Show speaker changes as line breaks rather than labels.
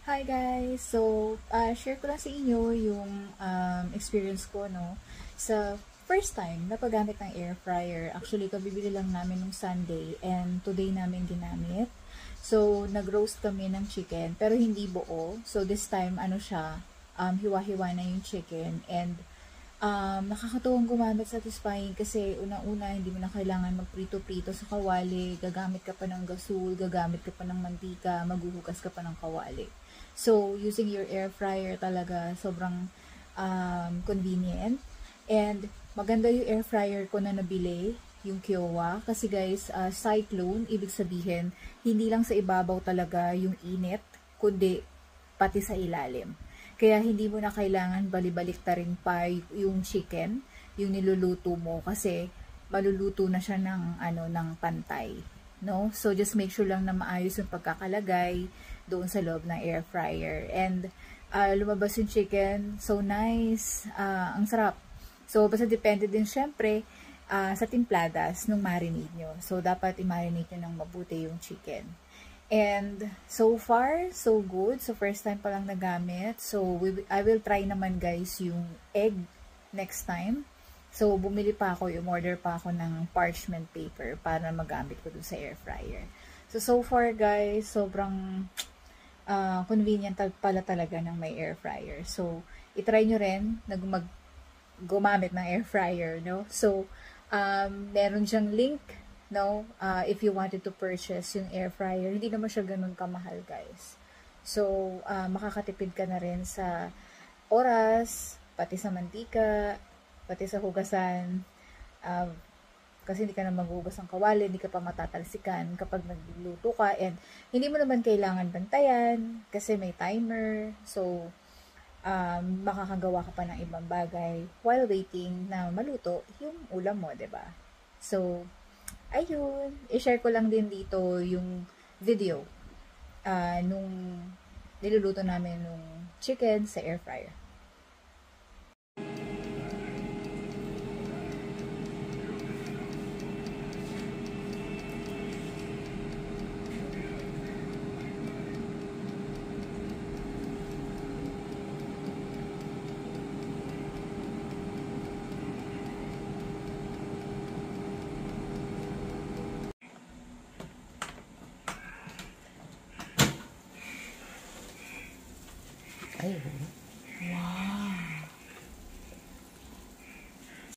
Hi guys! So, share ko lang sa inyo yung experience ko, no? Sa first time na paggamit ng air fryer. Actually, kabibili lang namin nung Sunday and today namin ginamit. So, nag-roast kami ng chicken pero hindi buo. So, this time, ano siya, hiwa-hiwa na yung chicken and nakakatuwang gumamit, satisfying kasi unang-una hindi mo na kailangan magprito-prito sa kawali, gagamit ka pa ng gasol, gagamit ka pa ng mantika, maghuhugas ka pa ng kawali. So, using your air fryer talaga sobrang convenient. And maganda yung air fryer ko na nabili, yung Kiowa. Kasi guys, cyclone, ibig sabihin, hindi lang sa ibabaw talaga yung init, kundi pati sa ilalim. Kaya hindi mo na kailangan balibalik ta rin pa yung chicken, yung niluluto mo kasi maluluto na siya ng pantay, no? So just make sure lang na maayos yung pagkakalagay doon sa loob ng air fryer. And lumabas yung chicken, so nice, ang sarap. So basta depende din syempre sa timpladas ng marinade nyo. So dapat i-marinate nyo ng mabuti yung chicken. And so far, so good. So first time pa lang nagamit. So I will try naman guys yung egg next time. So bumili pa ako, order pa ako ng parchment paper para magamit ko dun sa air fryer. So far guys, sobrang convenient pala talaga ng may air fryer. So itry nyo rin na gumamit ng air fryer, no? So meron siyang link, no, if you wanted to purchase yung air fryer. Hindi naman siya ganun kamahal guys. So makakatipid ka na rin sa oras, pati sa mantika, pati sa hugasan, kasi hindi ka na maghugas ng kawali, hindi ka pa matatalsikan kapag nagluluto ka, and hindi mo naman kailangan bantayan kasi may timer. So makakagawa ka pa ng ibang bagay while waiting na maluto yung ulam mo, 'di ba? So ayun, i-share ko lang din dito yung video nung niluluto namin nung chicken sa air fryer.
Ayun.